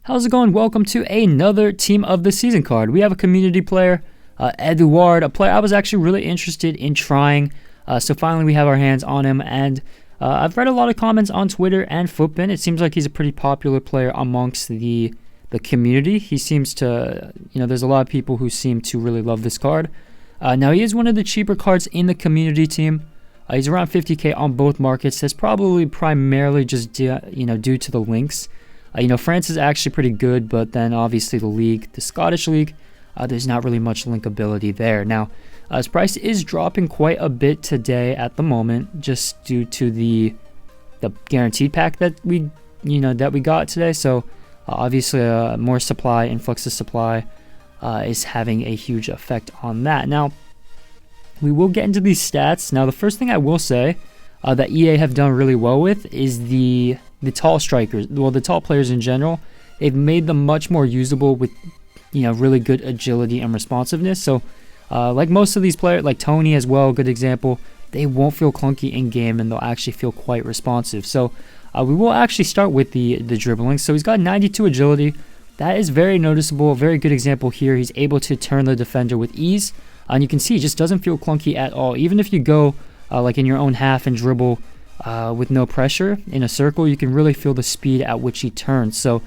How's it going? Welcome to another Team of the Season card. We have a community player, Edouard, a player I was actually really interested in trying. So finally we have our hands on him, and I've read a lot of comments on Twitter and Footbin. It seems like he's a pretty popular player amongst the community. He seems to, there's a lot of people who seem to really love this card. Now he is one of the cheaper cards in the community team. He's around 50k on both markets. That's probably primarily just due to the links. France is actually pretty good, but then obviously the Scottish league, there's not really much linkability there. Now, his price is dropping quite a bit today at the moment, just due to the guaranteed pack that we got today. So obviously, more supply, influx of supply, is having a huge effect on that. Now, we will get into these stats. Now, the first thing I will say that EA have done really well with is the tall strikers. Well, the tall players in general, they've made them much more usable with really good agility and responsiveness. So like most of these players, like Tony as well, good example, they won't feel clunky in game and they'll actually feel quite responsive. So we will actually start with the dribbling. So he's got 92 agility. That is very noticeable. A very good example here. He's able to turn the defender with ease, and you can see he just doesn't feel clunky at all. Even if you go like in your own half and dribble with no pressure in a circle, you can really feel the speed at which he turns. So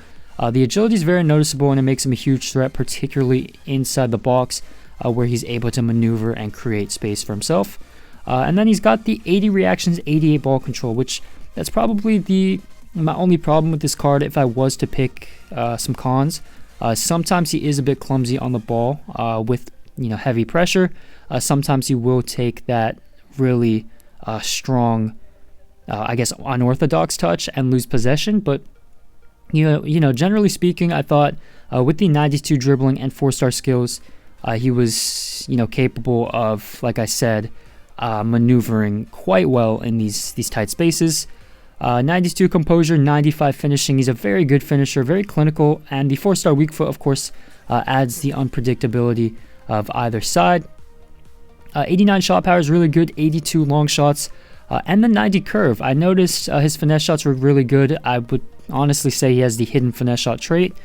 the agility is very noticeable, and it makes him a huge threat, particularly inside the box, where he's able to maneuver and create space for himself. And then he's got the 80 reactions, 88 ball control, which that's probably my only problem with this card if I was to pick some cons. Sometimes he is a bit clumsy on the ball with heavy pressure. Sometimes he will take that really strong, I guess, unorthodox touch and lose possession. But generally speaking, I thought with the 92 dribbling and 4-star skills, he was capable of, like I said, maneuvering quite well in these tight spaces. 92 composure, 95 finishing. He's a very good finisher, very clinical, and the 4-star weak foot, of course, adds the unpredictability of either side. 89 shot power is really good, 82 long shots, and the 90 curve. I noticed his finesse shots were really good. I would honestly say he has the hidden finesse shot trait.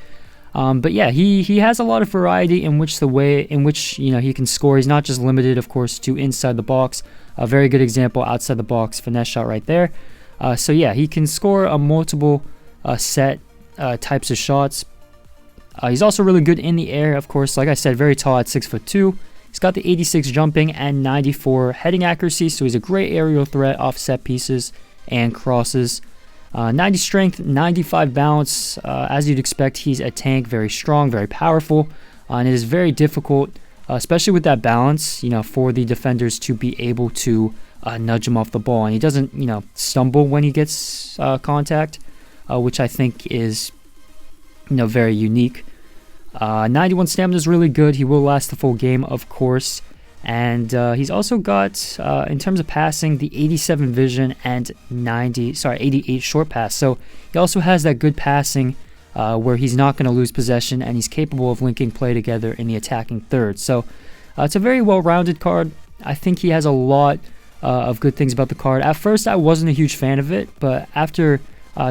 But yeah, he has a lot of variety in which he can score. He's not just limited, of course, to inside the box. A very good example, outside the box finesse shot right there. So yeah, he can score a multiple set types of shots. He's also really good in the air, of course. Like I said, very tall at 6'2". He's got the 86 jumping and 94 heading accuracy, so he's a great aerial threat off set pieces and crosses. 90 strength, 95 balance. As you'd expect, he's a tank, very strong, very powerful, and it is very difficult, especially with that balance, for the defenders to be able to nudge him off the ball, and he doesn't, stumble when he gets contact, which I think is, very unique. 91 stamina is really good. He will last the full game, of course. And he's also got, in terms of passing, the 87 vision and 88 short pass. So he also has that good passing where he's not going to lose possession, and he's capable of linking play together in the attacking third. So it's a very well-rounded card. I think he has a lot of good things about the card. At first, I wasn't a huge fan of it, but after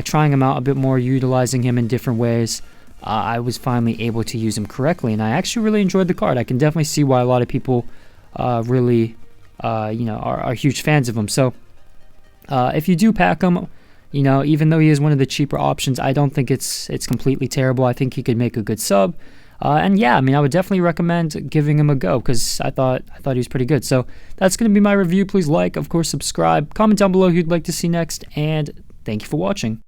trying him out a bit more, utilizing him in different ways, I was finally able to use him correctly, and I actually really enjoyed the card. I can definitely see why a lot of people really are huge fans of him. So if you do pack him, even though he is one of the cheaper options, I don't think it's completely terrible. I think he could make a good sub. And yeah, I would definitely recommend giving him a go, because I thought he was pretty good. So that's going to be my review. Please like, of course, subscribe, comment down below who you'd like to see next, and thank you for watching.